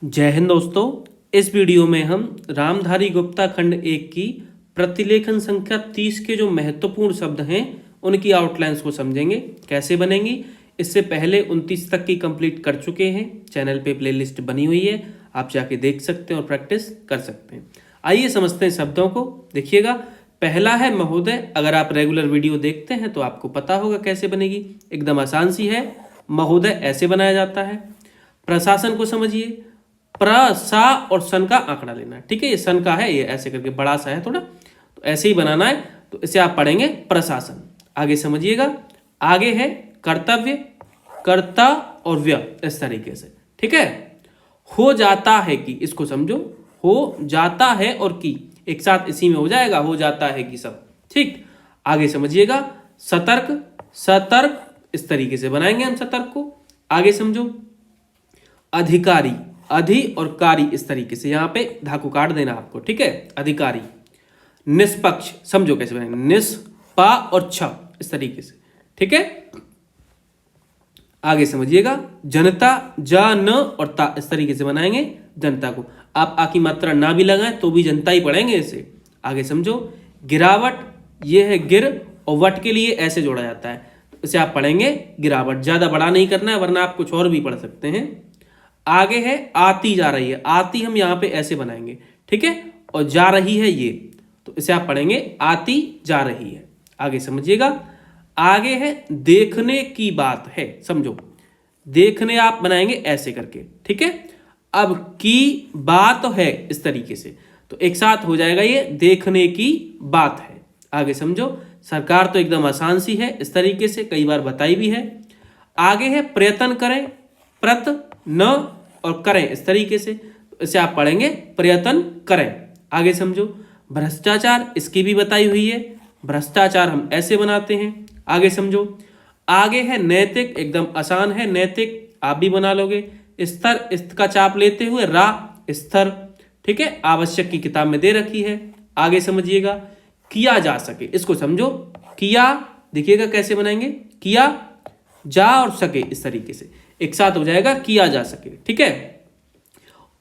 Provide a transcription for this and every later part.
जय हिंद दोस्तों। इस वीडियो में हम रामधारी गुप्ता खंड 1 की प्रतिलेखन संख्या 30 के जो महत्वपूर्ण शब्द हैं उनकी आउटलाइंस को समझेंगे, कैसे बनेंगी। इससे पहले 29 तक की कंप्लीट कर चुके हैं, चैनल पे प्लेलिस्ट बनी हुई है, आप जाके देख सकते हैं और प्रैक्टिस कर सकते हैं। आइए समझते हैं शब्दों को। देखिएगा, पहला है महोदय। अगर आप रेगुलर वीडियो देखते हैं तो आपको पता होगा कैसे बनेगी, एकदम आसान सी है। महोदय ऐसे बनाया जाता है। प्रशासन को समझिए, प्र सा और सन का आंकड़ा लेना है, ठीक है। ये सन का है, ये ऐसे करके बड़ा सा है थोड़ा, तो ऐसे ही बनाना है। तो इसे आप पढ़ेंगे प्रशासन। आगे समझिएगा, आगे है कर्तव्य, कर्ता और व्य, इस तरीके से, ठीक है। हो जाता है कि, इसको समझो, हो जाता है और की एक साथ इसी में हो जाएगा, हो जाता है कि सब, ठीक। आगे समझिएगा, सतर्क, सतर्क, इस तरीके से बनाएंगे हम सतर्क को। आगे समझो, अधिकारी, अधि और कारी, इस तरीके से यहां पे धाकु काट देना आपको, ठीक है। अधिकारी। निष्पक्ष, समझो कैसे बनेंगे, निस पा और छ, इस तरीके से, ठीक है। आगे समझिएगा, जनता, जा न और ता, इस तरीके से बनाएंगे जनता को। आप आ की मात्रा ना भी लगाएं तो भी जनता ही पढ़ेंगे इसे। आगे समझो, गिरावट, ये है गिर और वट के लिए ऐसे जोड़ा जाता है, तो इसे आप पढ़ेंगे गिरावट। ज्यादा बड़ा नहीं करना है वरना आप कुछ और भी पढ़ सकते हैं। आगे है आती जा रही है, आती हम यहां पे ऐसे बनाएंगे, ठीक है। और जा रही है ये, तो इसे आप पढ़ेंगे आती जा रही है। आगे समझिएगा, आगे है देखने की बात है, समझो, देखने आप बनाएंगे ऐसे करके, ठीक है। अब की बात है, इस तरीके से, तो एक साथ हो जाएगा ये देखने की बात है। आगे समझो, सरकार तो एकदम आसान सी है, इस तरीके से कई बार बताई भी है। आगे है प्रयत्न करें, प्रत न और करें, इस तरीके से, तो इसे आप पढ़ेंगे प्रयत्न करें। आगे समझो, भ्रष्टाचार, इसकी भी बताई हुई है, भ्रष्टाचार हम ऐसे बनाते हैं। आगे समझो, आगे है नैतिक, एकदम आसान है, नैतिक आप भी बना लोगे। स्तर, इसका चाप लेते हुए रा, स्तर, ठीक है, आवश्यक की किताब में दे रखी है। आगे समझिएगा, किया जा सके, इसको समझो, किया, देखिएगा कैसे बनाएंगे, किया जा और सके, इस तरीके से एक साथ हो जाएगा, किया जा सके, ठीक है।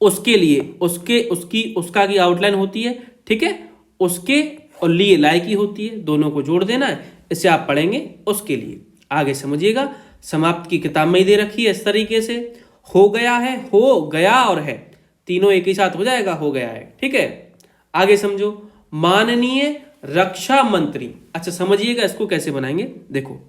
उसके लिए, उसके, उसकी, उसका की आउटलाइन होती है, ठीक है। उसके और लिए लायकी होती है, दोनों को जोड़ देना है, इसे आप पढ़ेंगे उसके लिए। आगे समझिएगा, समाप्त की किताब में ही दे रखी है, इस तरीके से। हो गया है, हो गया और है, तीनों एक ही साथ हो जाएगा, हो गया है, ठीक है। आगे समझो, माननीय रक्षा मंत्री। अच्छा समझिएगा इसको कैसे बनाएंगे। देखो,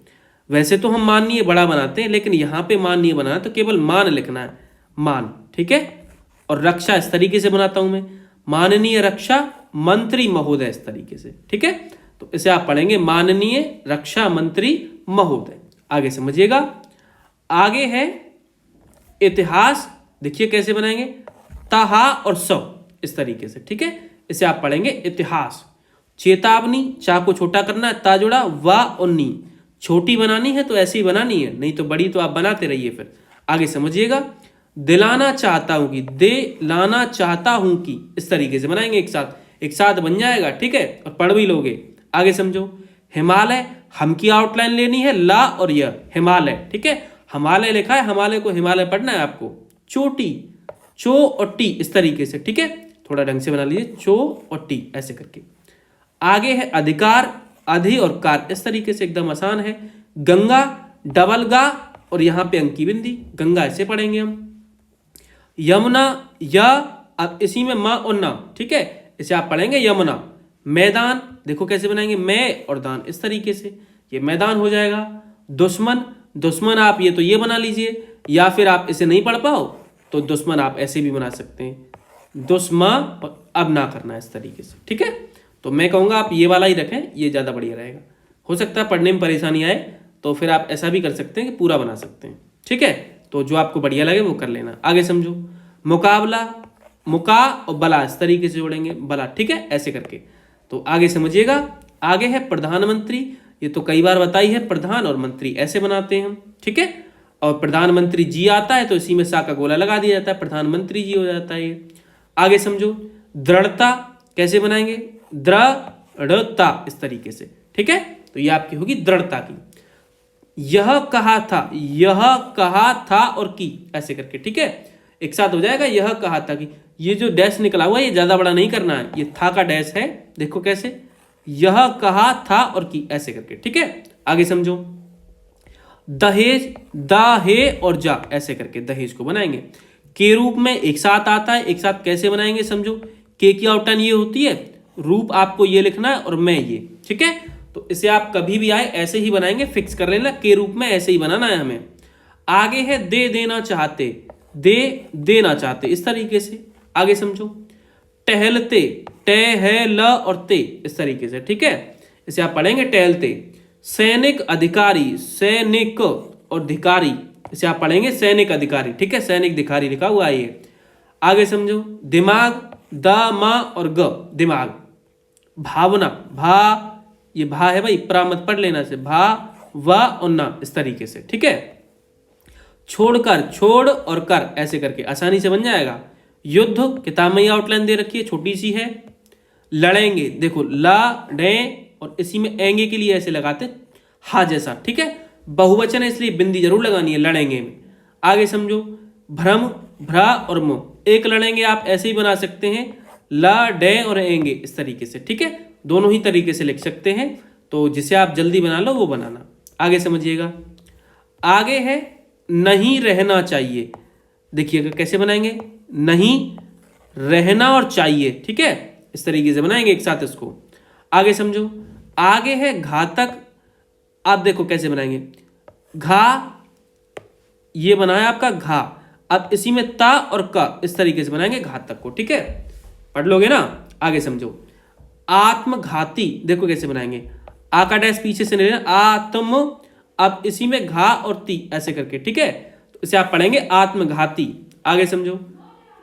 वैसे तो हम माननीय बड़ा बनाते हैं, लेकिन यहां पे माननीय बनाना है तो केवल मान लिखना है, मान, ठीक है। और रक्षा इस तरीके से बनाता हूं मैं, माननीय रक्षा मंत्री महोदय, इस तरीके से, ठीक है। तो इसे आप पढ़ेंगे माननीय रक्षा मंत्री महोदय। आगे समझिएगा, आगे है इतिहास, देखिए कैसे बनाएंगे, तहा और सौ, इस तरीके से, ठीक है। इसे आप पढ़ेंगे इतिहास। चेतावनी, चा को छोटा करना है, ता जुड़ा, वा और नी, छोटी बनानी है तो ऐसी ही बनानी है, नहीं तो बड़ी तो आप बनाते रहिए फिर। आगे समझिएगा, दिलाना चाहता हूं कि, दे लाना चाहता हूं कि, इस तरीके से बनाएंगे एक साथ, एक साथ बन जाएगा, ठीक है, और पढ़ भी लोगे। आगे समझो, हिमालय, हम की आउटलाइन लेनी है, ला और य, हिमालय, ठीक है। हिमालय लिखा है, हिमालय को हिमालय पढ़ना है आपको। चोटी, चो और टी, इस तरीके से, ठीक है, थोड़ा ढंग से बना लीजिए, चो और टी, ऐसे करके। आगे है अधिकार, अधि और कार, इस तरीके से एकदम आसान है। गंगा, डबल गा और यहां पे अंकी बिंदी, गंगा ऐसे पढ़ेंगे हम। यमुना, या, अब इसी में मां और ना, ठीक है, इसे आप पढ़ेंगे यमुना। मैदान, देखो कैसे बनाएंगे, मैं और दान, इस तरीके से, ये मैदान हो जाएगा। दुश्मन, दुश्मन आप ये तो ये बना लीजिए, या फिर आप इसे नहीं पढ़ पाओ तो दुश्मन आप ऐसे भी बना सकते हैं, दुश्मा, अब ना करना इस तरीके से, ठीक है। तो मैं कहूँगा आप ये वाला ही रखें, ये ज़्यादा बढ़िया रहेगा। हो सकता है पढ़ने में परेशानी आए तो फिर आप ऐसा भी कर सकते हैं कि पूरा बना सकते हैं, ठीक है। तो जो आपको बढ़िया लगे वो कर लेना। आगे समझो, मुकाबला, मुका और बला, इस तरीके से जोड़ेंगे, बला, ठीक है, ऐसे करके। तो आगे समझिएगा, आगे है प्रधानमंत्री, ये तो कई बार बताई है, प्रधान और मंत्री ऐसे बनाते हैं हम, ठीक है। और प्रधानमंत्री जी आता है तो इसी में सा का गोला लगा दिया जाता है, प्रधानमंत्री जी हो जाता है ये। आगे समझो, दृढ़ता कैसे बनाएंगे, दृढ़ता, इस तरीके से, ठीक है। तो ये आपकी होगी दृढ़ता की। यह कहा था, यह कहा था और की, ऐसे करके, ठीक है। एक साथ हो जाएगा। यह कहा था कि, ये जो डैश निकला हुआ है ये ज्यादा बड़ा नहीं करना है, ये था का डैश है, देखो कैसे, यह कहा था और की ऐसे करके, ठीक है। आगे समझो, दहेज, दा, हे और जा ऐसे करके दहेज को बनाएंगे। के रूप में एक साथ आता है, एक साथ कैसे बनाएंगे समझो। के की आउटलाइन ये होती है, रूप आपको ये लिखना है और मैं ये, ठीक है। तो इसे आप कभी भी आए ऐसे ही बनाएंगे, फिक्स कर लेना, के रूप में ऐसे ही बनाना है हमें। आगे है दे देना चाहते, दे देना चाहते, इस तरीके से। आगे समझो, टहलते, टहल और ते, इस तरीके से, ठीक है। इसे आप पढ़ेंगे टहलते। सैनिक अधिकारी, सैनिक और धिकारी, इसे आप पढ़ेंगे सैनिक अधिकारी, ठीक है, सैनिक धिकारी लिखा हुआ है ये। आगे समझो, दिमाग, द, मा और ग, दिमाग। भावना, भा, ये भा है भाई, प्रा मत पढ़ लेना से, भा, व और ना, इस तरीके से, ठीक है। छोड़कर, छोड़ और कर ऐसे करके आसानी से बन जाएगा। युद्ध, किताब में ये आउटलाइन दे रखी है, छोटी सी है। लड़ेंगे, देखो ला, डे और इसी में एंगे के लिए ऐसे लगाते हा जैसा, ठीक है। बहुवचन है इसलिए बिंदी जरूर लगानी है लड़ेंगे में। आगे समझो, भ्रम, भ्रा और मो, एक लड़ेंगे आप ऐसे ही बना सकते हैं, ला, डे और एंगे, इस तरीके से, ठीक है। दोनों ही तरीके से लिख सकते हैं, तो जिसे आप जल्दी बना लो वो बनाना। आगे समझिएगा, आगे है नहीं रहना चाहिए, देखिएगा कैसे बनाएंगे, नहीं रहना और चाहिए, ठीक है, इस तरीके से बनाएंगे एक साथ इसको। आगे समझो, आगे है घातक, आप देखो कैसे बनाएंगे, घा, ये बनाया आपका घा, अब इसी में ता और का, इस तरीके से बनाएंगे घातक को, ठीक है, पढ़ लोगे ना। आगे समझो, आत्मघाती, देखो कैसे बनाएंगे, आ का डैश पीछे से नहीं लेना, आत्म, अब इसी में घा और ती ऐसे करके, ठीक है, तो इसे आप पढ़ेंगे आत्मघाती। आगे समझो,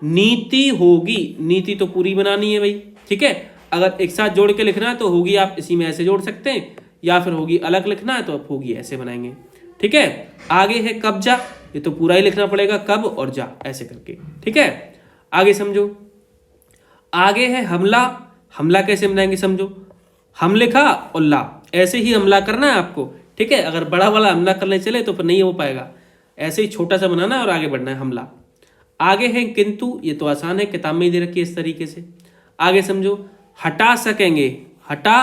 नीति होगी, नीति तो पूरी बनानी है भाई, ठीक है। अगर एक साथ जोड़ के लिखना है तो होगी आप इसी में ऐसे जोड़ सकते हैं, या फिर होगी अलग लिखना है तो आप होगी ऐसे बनाएंगे, ठीक है। आगे है कब्जा, ये तो पूरा ही लिखना पड़ेगा, कब और जा ऐसे करके, ठीक है। आगे समझो, आगे है हमला, हमला कैसे बनाएंगे समझो, हम लिखा और ला, ऐसे ही हमला करना है आपको, ठीक है। अगर बड़ा वाला हमला करने चले तो फिर नहीं हो पाएगा, ऐसे ही छोटा सा बनाना है और आगे बढ़ना है, हमला। आगे है किंतु, ये तो आसान है, किताब में ही दे रखी है इस तरीके से। आगे समझो, हटा सकेंगे, हटा,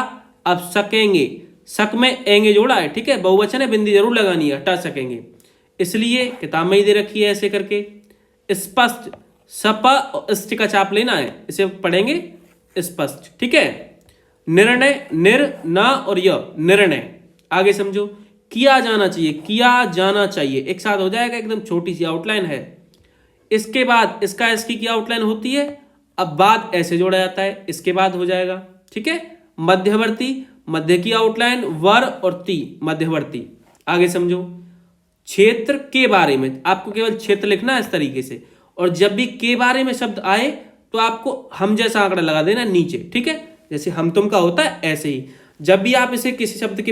अब सकेंगे, सक में एंगे जोड़ा है, ठीक है, बहुवचन है, बिंदी जरूर लगानी है, हटा सकेंगे, इसलिए किताब में ही दे रखी है ऐसे करके। स्पष्ट, सप और इष्ट का चाप लेना है, इसे पढ़ेंगे स्पष्ट, ठीक है। निर्णय, निर, ना और य, निर्णय। आगे समझो, किया जाना चाहिए, किया जाना चाहिए, एक साथ हो जाएगा, एकदम छोटी सी आउटलाइन है। इसके बाद, इसका इसकी क्या आउटलाइन होती है, अब बाद ऐसे जोड़ा जाता है, इसके बाद हो जाएगा, ठीक है। मध्यवर्ती, मध्य की आउटलाइन, वर और ती, मध्यवर्ती। आगे समझो, क्षेत्र के बारे में, आपको केवल क्षेत्र लिखना है इस तरीके से, और जब भी के बारे में शब्द आए तो आपको हम जैसा आंकड़ा लगा देना नीचे, ठीक है, जैसे हम तुम का होता है ऐसे ही। जब भी आप इसे किसी शब्द के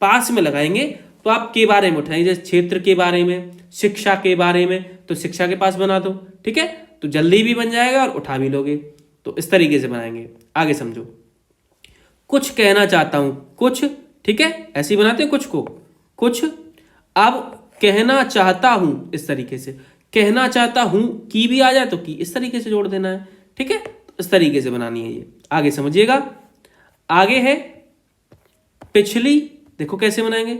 पास में लगाएंगे तो आप के बारे में उठाएंगे, जैसे क्षेत्र के बारे में, शिक्षा के बारे में, तो शिक्षा के पास बना दो, ठीक है, तो जल्दी भी बन जाएगा और उठा भी लोगे, तो इस तरीके से बनाएंगे। आगे समझो, कुछ कहना चाहता हूं, कुछ, ठीक है, ऐसे ही बनाते हैं कुछ को, कुछ। अब कहना चाहता हूं, इस तरीके से, कहना चाहता हूं, की भी आ जाए तो की इस तरीके से जोड़ देना है, ठीक है, तो इस तरीके से बनानी है ये। आगे समझिएगा, आगे है पिछली, देखो कैसे बनाएंगे,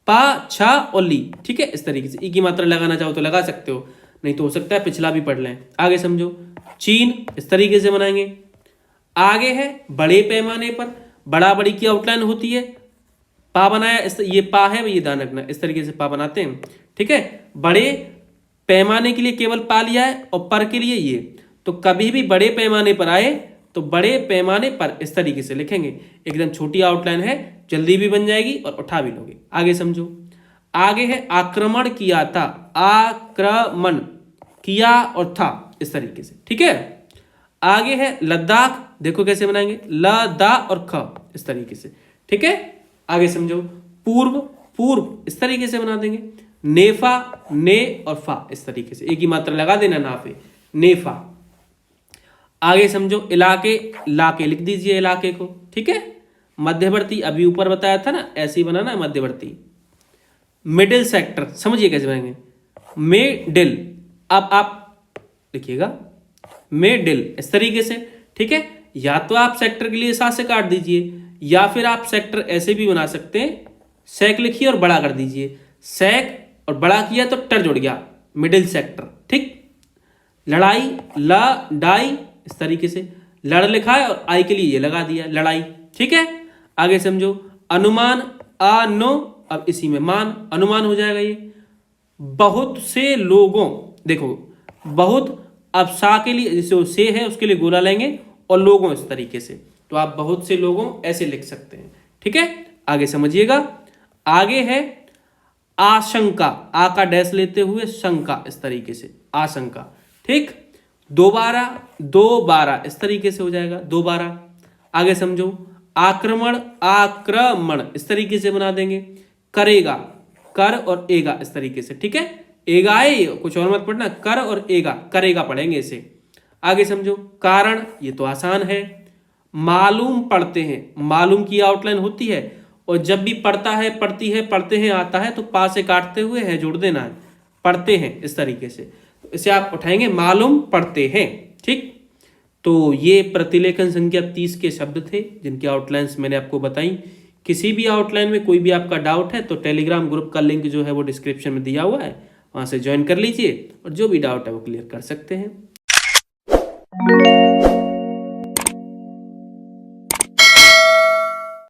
पा, छा और ली, ठीक है, इस तरीके से। ई की मात्रा लगाना चाहो तो लगा सकते हो, नहीं तो हो सकता है पिछला भी पढ़ लें। आगे समझो, चीन, इस तरीके से बनाएंगे। आगे है बड़े पैमाने पर, बड़ा बड़ी की आउटलाइन होती है, पा बनाया, ये पा है, ये ध्यान रखना, इस तरीके से पा बनाते हैं, ठीक है। बड़े पैमाने के लिए केवल पा लिया है और पर के लिए ये, तो कभी भी बड़े पैमाने पर आए तो बड़े पैमाने पर इस तरीके से लिखेंगे, एकदम छोटी आउटलाइन है, जल्दी भी बन जाएगी और उठा भी लोगे। आगे समझो, आगे है आक्रमण किया था, आक्रमण किया और था, इस तरीके से, ठीक है। आगे है लद्दाख, देखो कैसे बनाएंगे, ल, दा और ख, इस तरीके से, ठीक है। आगे समझो, पूर्व, पूर्व, इस तरीके से बना देंगे। नेफा, ने और फा, इस तरीके से, एक ही मात्रा लगा देना ना पे, नेफा। आगे समझो, इलाके, लाके लिख दीजिए इलाके को, ठीक है। मध्यवर्ती, अभी ऊपर बताया था ना, ऐसे ही बनाना है मध्यवर्ती। मिडिल सेक्टर, समझिए कैसे बनाएंगे, मिडिल, अब आप लिखिएगा मिडिल, इस तरीके से। ठीक है, या तो आप सेक्टर के लिए साथ से काट दीजिए, या फिर आप सेक्टर ऐसे भी बना सकते हैं, सेक लिखिए और बड़ा कर दीजिए, सेक और बड़ा किया तो टर जुड़ गया, मिडिल सेक्टर। ठीक, लड़ाई, ला डाई, इस तरीके से लड़ लिखा है और आई के लिए ये लगा दिया, लड़ाई। ठीक है, आगे समझो। अनुमान, आ नो, अब इसी में मान, अनुमान हो जाएगा ये। बहुत से लोगों, देखो बहुत, अब सा के लिए जैसे वो से है उसके लिए गोला लेंगे, और लोगों इस तरीके से, तो आप बहुत से लोगों ऐसे लिख सकते हैं। ठीक है, आगे समझिएगा। आगे है आशंका, आ का डैश लेते हुए शंका, इस तरीके से आशंका। ठीक, दोबारा, दोबारा इस तरीके से हो जाएगा, दोबारा। आगे समझो। आक्रमण, आक्रमण इस तरीके से बना देंगे। करेगा, कर और एगा इस तरीके से। ठीक है, एगा है, कुछ और मत पढ़ना, कर और एगा, करेगा पढ़ेंगे इसे। आगे समझो। कारण, ये तो आसान है। मालूम पढ़ते हैं, मालूम की आउटलाइन होती है, और जब भी पढ़ता है, पढ़ती है, पढ़ते हैं आता है तो पा से काटते हुए है जोड़ देना है, पढ़ते हैं इस तरीके से। तो इसे आप उठाएंगे मालूम पढ़ते हैं। ठीक, तो ये प्रतिलेखन संख्या 30 के शब्द थे जिनकी आउटलाइंस मैंने आपको बताई। किसी भी आउटलाइन में कोई भी आपका डाउट है तो टेलीग्राम ग्रुप का लिंक जो है वो डिस्क्रिप्शन में दिया हुआ है, वहाँ से ज्वाइन कर लीजिए और जो भी डाउट है वो क्लियर कर सकते हैं।